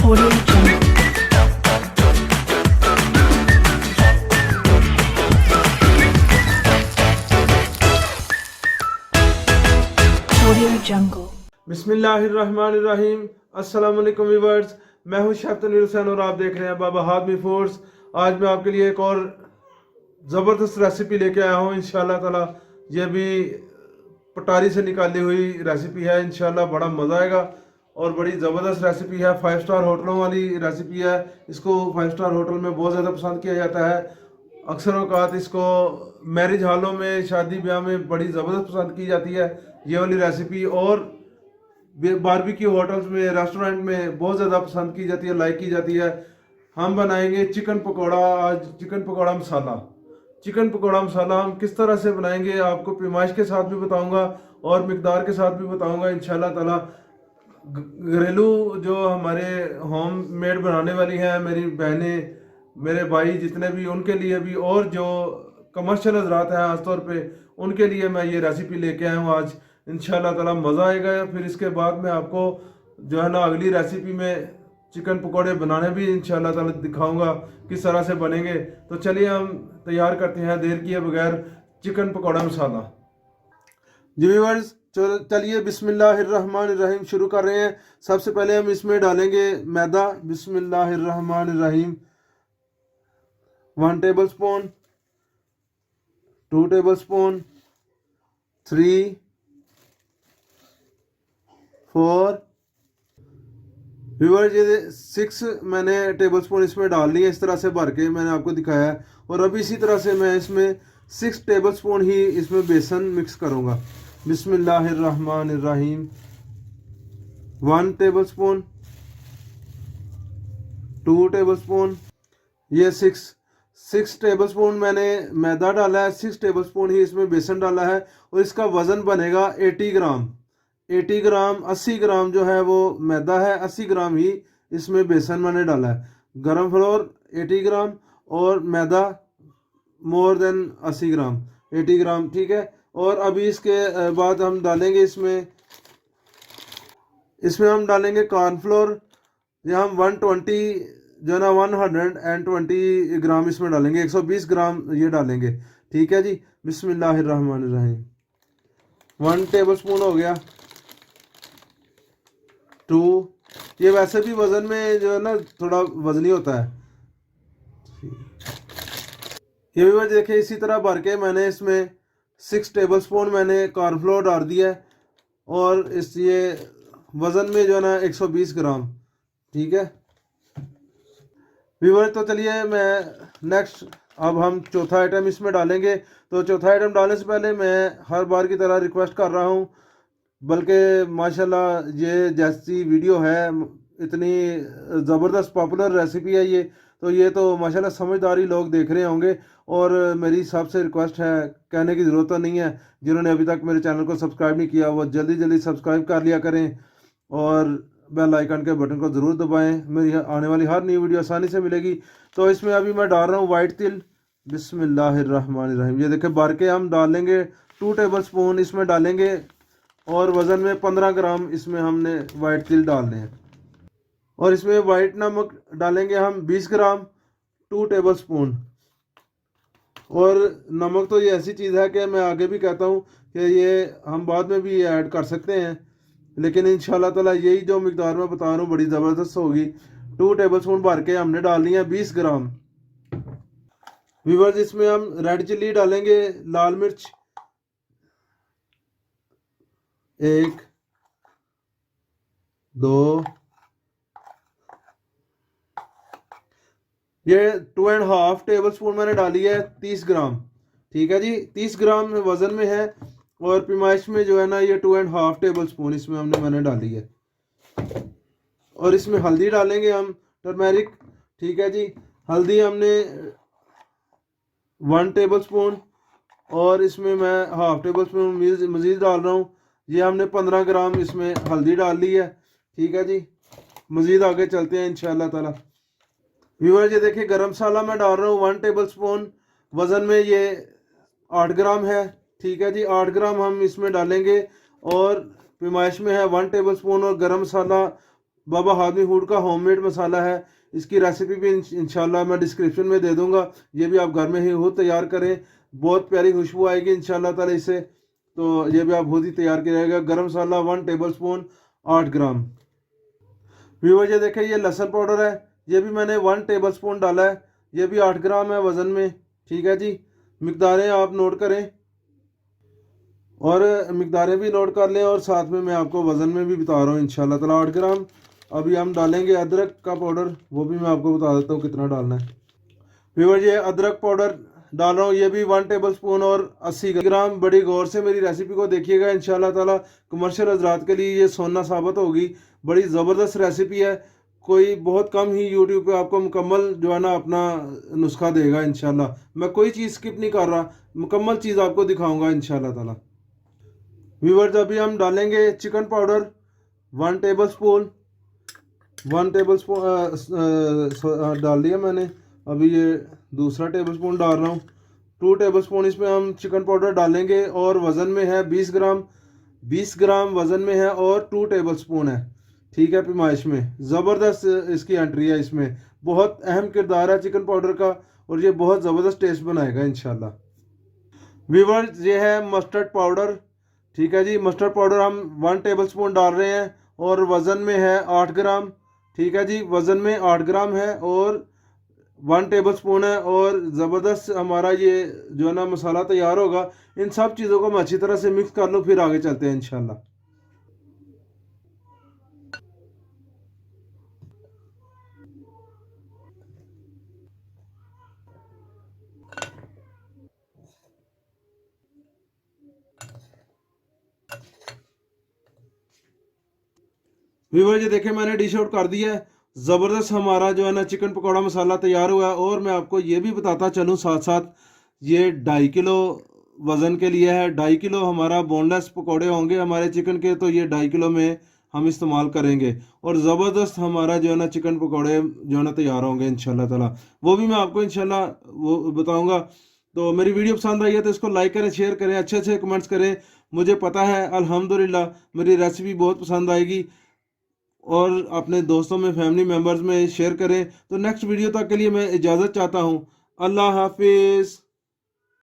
Audio Jungle. Audio Jungle. बिस्मिल्लाहिर्रहमानिर्रहीम। अस्सलाम वालेकुम व्यूअर्स, मैं हूं शेफ तनवीर हुसैन और आप देख रहे हैं बाबा हादमी फूड्स। आज मैं आपके लिए एक और ज़बरदस्त रेसिपी लेके आया हूं इंशाल्लाह ताला। ये भी पटारी से निकाली हुई रेसिपी है, इंशाल्लाह बड़ा मज़ा आएगा और बड़ी ज़बरदस्त रेसिपी है। 5 स्टार होटलों वाली रेसिपी है। इसको 5 स्टार होटल में बहुत ज़्यादा पसंद किया जाता है। अक्सर औकात इसको मैरिज हॉलों में, शादी ब्याह में बड़ी ज़बरदस्त पसंद की जाती है ये वाली रेसिपी, और बारबेक्यू होटल्स में, रेस्टोरेंट में बहुत ज़्यादा पसंद की जाती है, लाइक की जाती है। हम बनाएंगे चिकन पकौड़ा। आज चिकन पकौड़ा मसाला। चिकन पकौड़ा मसाला हम किस तरह से बनाएंगे आपको पैमाइश के साथ भी बताऊंगा और मिकदार के साथ भी बताऊंगा इंशाल्लाह ताला। घरेलू जो हमारे होम मेड बनाने वाली हैं, मेरी बहनें, मेरे भाई जितने भी, उनके लिए भी, और जो कमर्शियल हजरात हैं खासतौर पे उनके लिए मैं ये रेसिपी लेके आया हूँ आज। इंशाल्लाह ताला मज़ा आएगा। फिर इसके बाद मैं आपको जो है ना अगली रेसिपी में चिकन पकौड़े बनाने भी इंशाल्लाह ताला दिखाऊंगा किस तरह से बनेंगे। तो चलिए हम तैयार करते हैं देर किए बगैर चिकन पकौड़ा मसाला। जी व्यूअर्स, चलिए बिस्मिल्लाहिर्रहमानिर्रहीम शुरू कर रहे हैं। सबसे पहले हम इसमें डालेंगे मैदा। बिस्मिल्लाहिर्रहमानिर्रहीम। 1 table spoon, 2 table spoon, 3, 4। Viewers ये 6 मैंने टेबल स्पून इसमें डाल ली है, इस तरह से भर के मैंने आपको दिखाया है। और अब इसी तरह से मैं इसमें 6 टेबल स्पून ही इसमें बेसन मिक्स करूँगा। बिस्मिल्लाहिर्रहमानिर्रहीम। 1 टेबल स्पून, 2 टेबल स्पून, ये 6 टेबल स्पून मैंने मैदा डाला है, 6 टेबल स्पून ही इसमें बेसन डाला है। और इसका वज़न बनेगा 80 ग्राम। 80 ग्राम, 80 ग्राम जो है वो मैदा है, 80 ग्राम ही इसमें बेसन मैंने डाला है। गरम फ्लोर 80 ग्राम और मैदा मोर देन 80 ग्राम, 80 ग्राम, ठीक है। और अभी इसके बाद हम डालेंगे इसमें हम डालेंगे कॉर्नफ्लोर। यहाँ हम 120 जो ना 120 ग्राम इसमें डालेंगे, 120 ग्राम ये डालेंगे, ठीक है जी। बिस्मिल्लाहिर्रहमानिर्रहीम। 1 टेबल स्पून हो गया, 2। ये वैसे भी वज़न में जो है ना थोड़ा वजनी होता है। ये भी वजह देखिए, इसी तरह भर के मैंने इसमें 6 टेबल स्पून मैंने कॉर्नफ्लोर डाल दिया है और इस ये वज़न में जो है ना 120 ग्राम, ठीक है व्यूअर। तो चलिए मैं नेक्स्ट अब हम चौथा आइटम इसमें डालेंगे। तो चौथा आइटम डालने से पहले मैं हर बार की तरह रिक्वेस्ट कर रहा हूँ, बल्कि माशाल्लाह ये जैसी वीडियो है, इतनी ज़बरदस्त पॉपुलर रेसिपी है ये, तो ये तो माशाल्लाह समझदारी लोग देख रहे होंगे। और मेरी सबसे रिक्वेस्ट है, कहने की ज़रूरत तो नहीं है, जिन्होंने अभी तक मेरे चैनल को सब्सक्राइब नहीं किया वो जल्दी जल्दी सब्सक्राइब कर लिया करें और बेल आइकन के बटन को ज़रूर दबाएं। मेरी आने वाली हर नई वीडियो आसानी से मिलेगी। तो इसमें अभी मैं डाल रहा हूँ वाइट तिल। बिस्मिल्लाहिर्रहमानिर्रहीम। ये देखिए भर के हम डालेंगे 2 टेबल स्पून इसमें डालेंगे और वज़न में 15 ग्राम इसमें हमने वाइट तिल डालने हैं। और इसमें वाइट नमक डालेंगे हम 20 ग्राम, 2 टेबल स्पून। और नमक तो ये ऐसी चीज़ है कि मैं आगे भी कहता हूँ कि ये हम बाद में भी ऐड कर सकते हैं, लेकिन इंशाल्लाह ताला यही जो मिकदार मैं बता रहा हूँ बड़ी ज़बरदस्त होगी। 2 टेबल स्पून भर के हमने डालनी है 20 ग्राम। व्यूअर्स इसमें हम रेड चिल्ली डालेंगे, लाल मिर्च 1, 2, ये 2.5 टेबल स्पून मैंने डाली है, 30 ग्राम, ठीक है जी। 30 ग्राम वज़न में है और पैमाइश में जो है ना ये 2.5 टेबल स्पून इसमें मैंने डाली है। और इसमें हल्दी डालेंगे हम, टर्मेरिक, ठीक है जी। हल्दी हमने 1 टेबल स्पून और इसमें मैं हाफ टेबल स्पून मज़ीद डाल रहा हूँ। ये हमने 15 ग्राम इसमें हल्दी डाल ली है, ठीक है जी। मज़ीद आगे चलते हैं इंशाल्लाह ताला। व्यूअर ये देखिए गरम मसाला मैं डाल रहा हूँ 1 टेबल स्पून, वज़न में ये 8 ग्राम है, ठीक है जी। 8 ग्राम हम इसमें डालेंगे और पैमाइश में है 1 टेबल स्पून। और गरम मसाला बाबा हादमी फूड का होममेड मसाला है। इसकी रेसिपी भी इंशाल्लाह मैं डिस्क्रिप्शन में दे दूंगा। ये भी आप घर में ही खुद तैयार करें, बहुत प्यारी खुशबू आएगी इंशाल्लाह ताला इससे। तो ये भी आप खुद ही तैयार किया। गरम मसाला 1 टेबल स्पून 8 ग्राम। व्यूअर ये देखें, ये लहसुन पाउडर है, ये भी मैंने 1 टेबल स्पून डाला है। ये भी 8 ग्राम है वज़न में। ठीक है जी, मिकदारें आप नोट करें और मिकदारें भी नोट कर लें, और साथ में मैं आपको वज़न में भी बता रहा हूँ इंशाल्लाह ताला 8 ग्राम। अभी हम डालेंगे अदरक का पाउडर, वो भी मैं आपको बता देता हूँ कितना डालना है। व्यूअर ये अदरक पाउडर डाल रहा हूँ, ये भी 1 टेबल स्पून और 80 ग्राम। बड़ी गौर से मेरी रेसिपी को देखिएगा, इंशाल्लाह ताला कमर्शियल हजरात के लिए ये सोना साबित होगी। बड़ी ज़बरदस्त रेसिपी है, कोई बहुत कम ही यूट्यूब पे आपको मुकम्मल जो है ना अपना नुस्खा देगा इंशाल्लाह। मैं कोई चीज़ स्किप नहीं कर रहा, मुकम्मल चीज़ आपको दिखाऊंगा इंशाल्लाह ताला। व्यूअर्स अभी हम डालेंगे chicken powder 1 table spoon. 1 table spoon डाल दिया मैंने। अभी ये दूसरा टेबल स्पून डाल रहा हूँ। 2 टेबल स्पून इसमें हम चिकन पाउडर डालेंगे, और वज़न में है 20 ग्राम। 20 ग्राम वज़न में है और 2 टेबल स्पून है। ठीक है, पैमाइश में ज़बरदस्त इसकी एंट्री है। इसमें बहुत अहम किरदार है चिकन पाउडर का, और ये बहुत ज़बरदस्त टेस्ट बनाएगा इंशाल्लाह। व्यूअर्स ये है मस्टर्ड पाउडर। ठीक है जी, मस्टर्ड पाउडर हम 1 टेबल स्पून डाल रहे हैं, और वज़न में है 8 ग्राम। ठीक है जी, वज़न में 8 ग्राम है और 1 टेबल स्पून है, और ज़बरदस्त हमारा ये जो है ना मसाला तैयार होगा। इन सब चीज़ों को मैं अच्छी तरह से मिक्स कर लूँ, फिर आगे चलते हैं इंशाल्लाह। व्यूअर ये देखें, मैंने डिश आउट कर दिया है। ज़बरदस्त हमारा जो है ना चिकन पकौड़ा मसाला तैयार हुआ है। और मैं आपको ये भी बताता चलूँ साथ साथ, ये 2.5 किलो वज़न के लिए है। 2.5 किलो हमारा बोनलेस पकौड़े होंगे हमारे चिकन के, तो ये 2.5 किलो में हम इस्तेमाल करेंगे, और ज़बरदस्त हमारा जो है ना चिकन पकौड़े जो है ना तैयार होंगे इंशाल्लाह ताला। वो भी मैं आपको इंशाल्लाह वो बताऊँगा। तो मेरी वीडियो पसंद आई है तो इसको लाइक करें, शेयर करें, अच्छे अच्छे कमेंट्स करें। मुझे पता है अल्हम्दुलिल्लाह मेरी रेसिपी बहुत पसंद आएगी, और अपने दोस्तों में, फैमिली मेम्बर्स में शेयर करें। तो नेक्स्ट वीडियो तक के लिए मैं इजाज़त चाहता हूँ। अल्लाह हाफिज़।